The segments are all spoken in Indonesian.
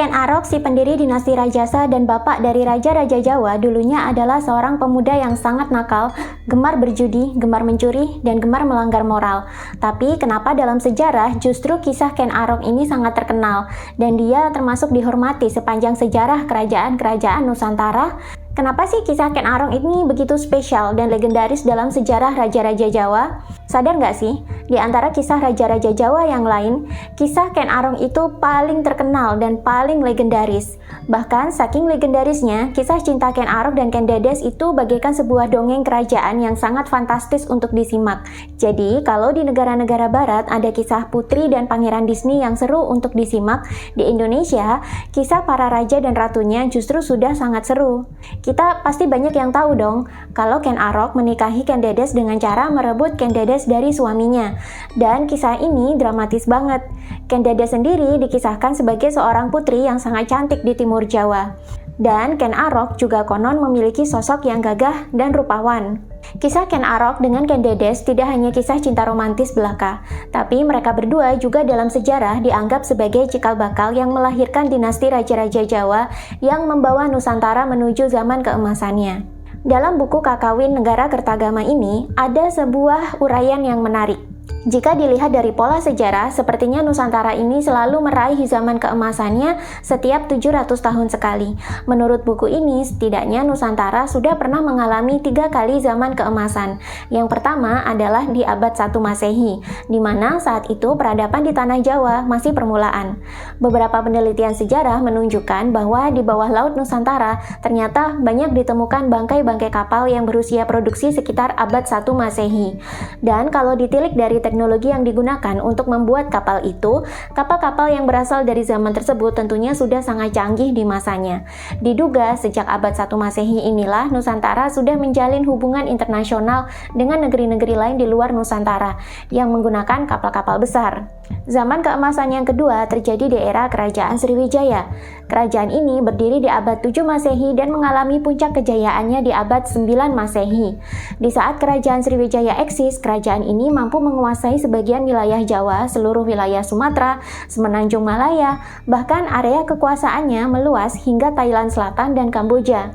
Ken Arok, si pendiri dinasti Rajasa dan bapak dari Raja-Raja Jawa, dulunya adalah seorang pemuda yang sangat nakal, gemar berjudi, gemar mencuri, dan gemar melanggar moral. Tapi kenapa dalam sejarah justru kisah Ken Arok ini sangat terkenal, dan dia termasuk dihormati sepanjang sejarah kerajaan-kerajaan Nusantara? Kenapa sih kisah Ken Arok ini begitu spesial dan legendaris dalam sejarah Raja-Raja Jawa? Sadar nggak sih, di antara kisah Raja-Raja Jawa yang lain, kisah Ken Arok itu paling terkenal dan paling legendaris. Bahkan saking legendarisnya, kisah cinta Ken Arok dan Ken Dedes itu bagaikan sebuah dongeng kerajaan yang sangat fantastis untuk disimak. Jadi, kalau di negara-negara barat ada kisah putri dan pangeran Disney yang seru untuk disimak, di Indonesia, kisah para raja dan ratunya justru sudah sangat seru. Kita pasti banyak yang tahu dong, kalau Ken Arok menikahi Ken Dedes dengan cara merebut Ken Dedes dari suaminya. Dan kisah ini dramatis banget. Ken Dedes sendiri dikisahkan sebagai seorang putri yang sangat cantik di timur Jawa. Dan Ken Arok juga konon memiliki sosok yang gagah dan rupawan. Kisah Ken Arok dengan Ken Dedes tidak hanya kisah cinta romantis belaka, tapi mereka berdua juga dalam sejarah dianggap sebagai cikal bakal yang melahirkan dinasti Raja-Raja Jawa yang membawa Nusantara menuju zaman keemasannya. Dalam buku Kakawin Negara Kertagama ini, ada sebuah uraian yang menarik. Jika dilihat dari pola sejarah, sepertinya Nusantara ini selalu meraih zaman keemasannya setiap 700 tahun sekali. Menurut buku ini, setidaknya Nusantara sudah pernah mengalami 3 kali zaman keemasan. Yang pertama adalah di abad 1 Masehi, di mana saat itu peradaban di Tanah Jawa masih permulaan. Beberapa penelitian sejarah menunjukkan bahwa di bawah laut Nusantara ternyata banyak ditemukan bangkai-bangkai kapal yang berusia produksi sekitar abad 1 Masehi. Dan kalau ditilik dari teknologi yang digunakan untuk membuat kapal itu, kapal-kapal yang berasal dari zaman tersebut tentunya sudah sangat canggih di masanya. Diduga sejak abad 1 Masehi inilah Nusantara sudah menjalin hubungan internasional dengan negeri-negeri lain di luar Nusantara yang menggunakan kapal-kapal besar. Zaman keemasan yang kedua terjadi di era Kerajaan Sriwijaya. Kerajaan ini berdiri di abad 7 Masehi dan mengalami puncak kejayaannya di abad 9 Masehi. Di saat Kerajaan Sriwijaya eksis, kerajaan ini mampu menguasai sebagian wilayah Jawa, seluruh wilayah Sumatera, Semenanjung Malaya, bahkan area kekuasaannya meluas hingga Thailand Selatan dan Kamboja.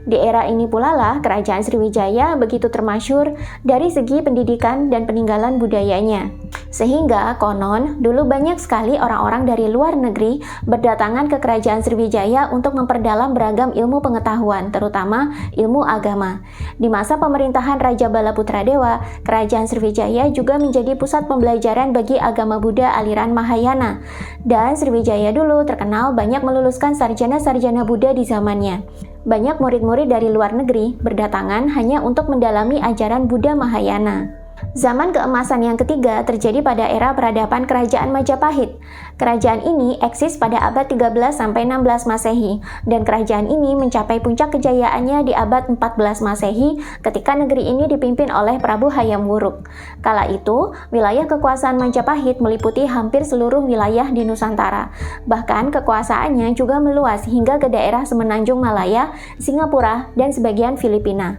Di era ini pula lah Kerajaan Sriwijaya begitu termasyhur dari segi pendidikan dan peninggalan budayanya. Sehingga konon dulu banyak sekali orang-orang dari luar negeri berdatangan ke Kerajaan Sriwijaya untuk memperdalam beragam ilmu pengetahuan, terutama ilmu agama. Di masa pemerintahan Raja Balaputradewa, Kerajaan Sriwijaya juga menjadi pusat pembelajaran bagi agama Buddha aliran Mahayana. Dan Sriwijaya dulu terkenal banyak meluluskan sarjana-sarjana Buddha di zamannya. Banyak murid-murid dari luar negeri berdatangan hanya untuk mendalami ajaran Buddha Mahayana. Zaman keemasan yang ketiga terjadi pada era peradaban Kerajaan Majapahit. Kerajaan ini eksis pada abad 13-16 Masehi, dan kerajaan ini mencapai puncak kejayaannya di abad 14 Masehi ketika negeri ini dipimpin oleh Prabu Hayam Wuruk. Kala itu, wilayah kekuasaan Majapahit meliputi hampir seluruh wilayah di Nusantara. Bahkan kekuasaannya juga meluas hingga ke daerah Semenanjung Malaya, Singapura, dan sebagian Filipina.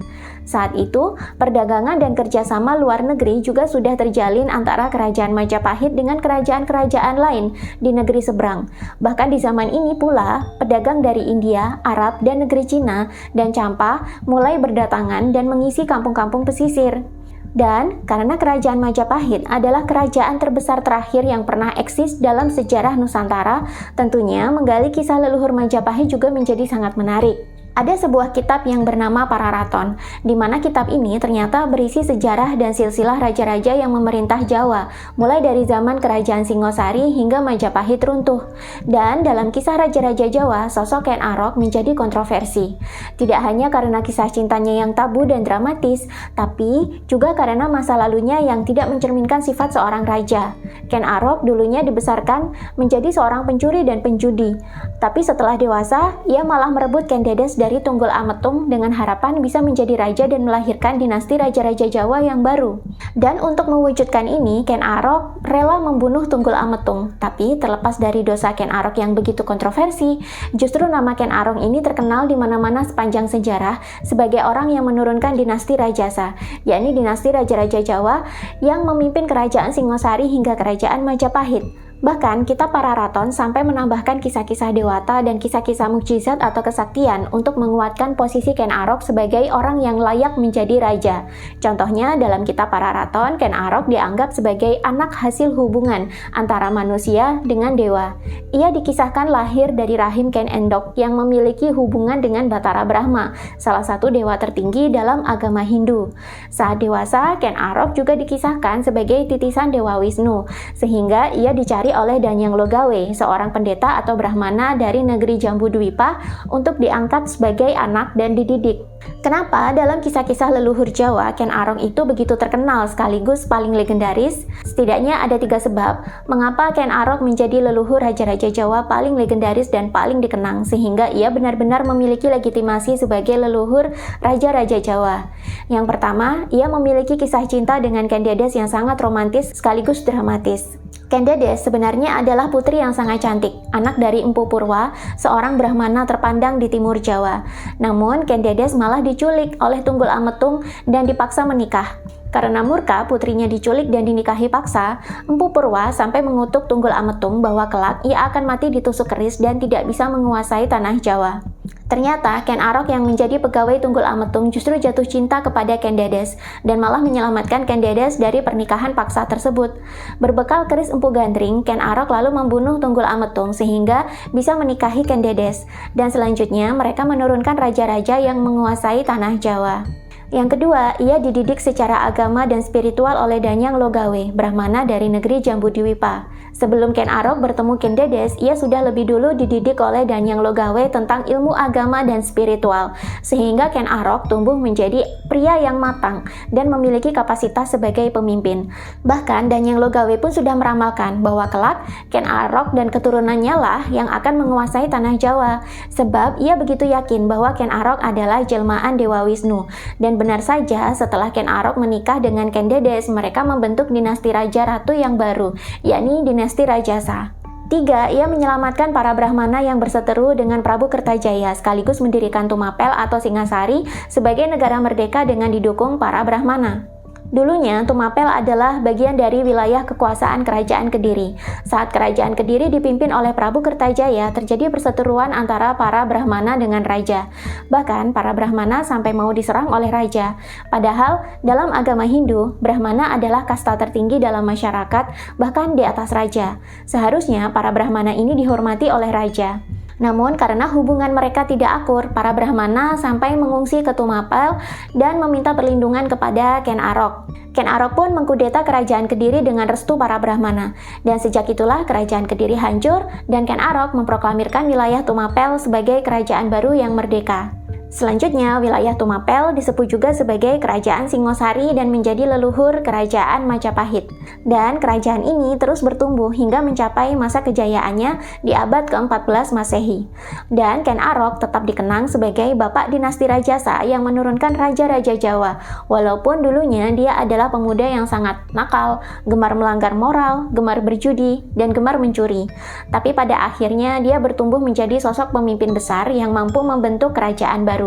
Saat itu, perdagangan dan kerjasama luar negeri juga sudah terjalin antara Kerajaan Majapahit dengan kerajaan-kerajaan lain di negeri seberang. Bahkan di zaman ini pula, pedagang dari India, Arab, dan negeri Cina dan Campa mulai berdatangan dan mengisi kampung-kampung pesisir. Dan karena Kerajaan Majapahit adalah kerajaan terbesar terakhir yang pernah eksis dalam sejarah Nusantara, tentunya menggali kisah leluhur Majapahit juga menjadi sangat menarik. Ada sebuah kitab yang bernama Pararaton, di mana kitab ini ternyata berisi sejarah dan silsilah raja-raja yang memerintah Jawa, mulai dari zaman Kerajaan Singosari hingga Majapahit runtuh. Dan dalam kisah raja-raja Jawa, sosok Ken Arok menjadi kontroversi. Tidak hanya karena kisah cintanya yang tabu dan dramatis, tapi juga karena masa lalunya yang tidak mencerminkan sifat seorang raja. Ken Arok dulunya dibesarkan menjadi seorang pencuri dan penjudi, tapi setelah dewasa, ia malah merebut Ken Dedes dari Tunggul Ametung dengan harapan bisa menjadi raja dan melahirkan dinasti raja-raja Jawa yang baru. Dan untuk mewujudkan ini, Ken Arok rela membunuh Tunggul Ametung. Tapi terlepas dari dosa Ken Arok yang begitu kontroversi, justru nama Ken Arok ini terkenal di mana-mana sepanjang sejarah sebagai orang yang menurunkan dinasti Rajasa, yakni dinasti raja-raja Jawa yang memimpin Kerajaan Singosari hingga Kerajaan Majapahit. Bahkan kita para raton sampai menambahkan kisah-kisah dewata dan kisah-kisah mukjizat atau kesaktian untuk menguatkan posisi Ken Arok sebagai orang yang layak menjadi raja. Contohnya dalam kitab para raton, Ken Arok dianggap sebagai anak hasil hubungan antara manusia dengan dewa. Ia dikisahkan lahir dari rahim Ken Endok yang memiliki hubungan dengan Batara Brahma, salah satu dewa tertinggi dalam agama Hindu. Saat dewasa, Ken Arok juga dikisahkan sebagai titisan Dewa Wisnu, sehingga ia dicari oleh Danyang Logawe, seorang pendeta atau brahmana dari negeri Jambudwipa, untuk diangkat sebagai anak dan dididik. Kenapa dalam kisah-kisah leluhur Jawa, Ken Arok itu begitu terkenal sekaligus paling legendaris? Setidaknya ada 3 sebab mengapa Ken Arok menjadi leluhur raja-raja Jawa paling legendaris dan paling dikenang, sehingga ia benar-benar memiliki legitimasi sebagai leluhur raja-raja Jawa. Yang pertama, ia memiliki kisah cinta dengan Ken Dedes yang sangat romantis sekaligus dramatis. Ken Dedes sebenarnya adalah putri yang sangat cantik, anak dari Empu Purwa, seorang brahmana terpandang di timur Jawa. Namun, Ken Dedes malah diculik oleh Tunggul Ametung dan dipaksa menikah. Karena murka putrinya diculik dan dinikahi paksa, Empu Purwa sampai mengutuk Tunggul Ametung bahwa kelak ia akan mati ditusuk keris dan tidak bisa menguasai tanah Jawa. Ternyata Ken Arok yang menjadi pegawai Tunggul Ametung justru jatuh cinta kepada Ken Dedes dan malah menyelamatkan Ken Dedes dari pernikahan paksa tersebut. Berbekal keris Empu Gandring, Ken Arok lalu membunuh Tunggul Ametung sehingga bisa menikahi Ken Dedes. Dan selanjutnya mereka menurunkan raja-raja yang menguasai tanah Jawa. Yang kedua, ia dididik secara agama dan spiritual oleh Danyang Logawe, brahmana dari negeri Jambudwipa. Sebelum Ken Arok bertemu Ken Dedes, ia sudah lebih dulu dididik oleh Danyang Logawe tentang ilmu agama dan spiritual, sehingga Ken Arok tumbuh menjadi pria yang matang dan memiliki kapasitas sebagai pemimpin. Bahkan Danyang Logawe pun sudah meramalkan bahwa kelak Ken Arok dan keturunannya lah yang akan menguasai tanah Jawa, sebab ia begitu yakin bahwa Ken Arok adalah jelmaan Dewa Wisnu. Dan benar saja, setelah Ken Arok menikah dengan Ken Dedes, mereka membentuk dinasti Raja Ratu yang baru, yakni dinasti Rajasa. 3. Ia menyelamatkan para brahmana yang berseteru dengan Prabu Kertajaya, sekaligus mendirikan Tumapel atau Singasari sebagai negara merdeka dengan didukung para brahmana. Dulunya, Tumapel adalah bagian dari wilayah kekuasaan Kerajaan Kediri. Saat Kerajaan Kediri dipimpin oleh Prabu Kertajaya, terjadi perseteruan antara para brahmana dengan raja. Bahkan, para brahmana sampai mau diserang oleh raja. Padahal, dalam agama Hindu, brahmana adalah kasta tertinggi dalam masyarakat, bahkan di atas raja. Seharusnya, para brahmana ini dihormati oleh raja. Namun karena hubungan mereka tidak akur, para brahmana sampai mengungsi ke Tumapel dan meminta perlindungan kepada Ken Arok. Ken Arok pun mengkudeta Kerajaan Kediri dengan restu para brahmana. Dan sejak itulah Kerajaan Kediri hancur dan Ken Arok memproklamirkan wilayah Tumapel sebagai kerajaan baru yang merdeka. Selanjutnya, wilayah Tumapel disebut juga sebagai Kerajaan Singosari dan menjadi leluhur Kerajaan Majapahit. Dan kerajaan ini terus bertumbuh hingga mencapai masa kejayaannya di abad ke-14 Masehi. Dan Ken Arok tetap dikenang sebagai bapak dinasti Rajasa yang menurunkan raja-raja Jawa, walaupun dulunya dia adalah pemuda yang sangat nakal, gemar melanggar moral, gemar berjudi, dan gemar mencuri. Tapi pada akhirnya dia bertumbuh menjadi sosok pemimpin besar yang mampu membentuk kerajaan baru.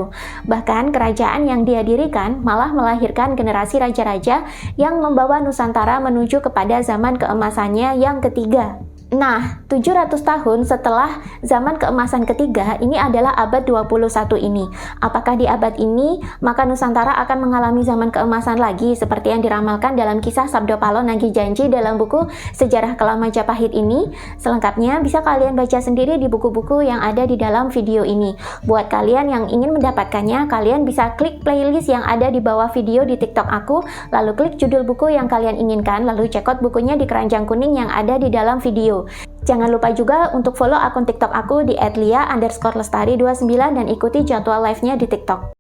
Bahkan kerajaan yang dia dirikan malah melahirkan generasi raja-raja yang membawa Nusantara menuju kepada zaman keemasannya yang ketiga. Nah, 700 tahun setelah zaman keemasan ketiga, ini adalah abad 21 ini. Apakah di abad ini, maka Nusantara akan mengalami zaman keemasan lagi seperti yang diramalkan dalam kisah Sabdo Palo Nagih Janji dalam buku Sejarah Kelam Majapahit ini? Selengkapnya bisa kalian baca sendiri di buku-buku yang ada di dalam video ini. Buat kalian yang ingin mendapatkannya, kalian bisa klik playlist yang ada di bawah video di TikTok aku, lalu klik judul buku yang kalian inginkan, lalu check out bukunya di keranjang kuning yang ada di dalam video. Jangan lupa juga untuk follow akun TikTok aku di @lia_lestari29 dan ikuti jadwal live-nya di TikTok.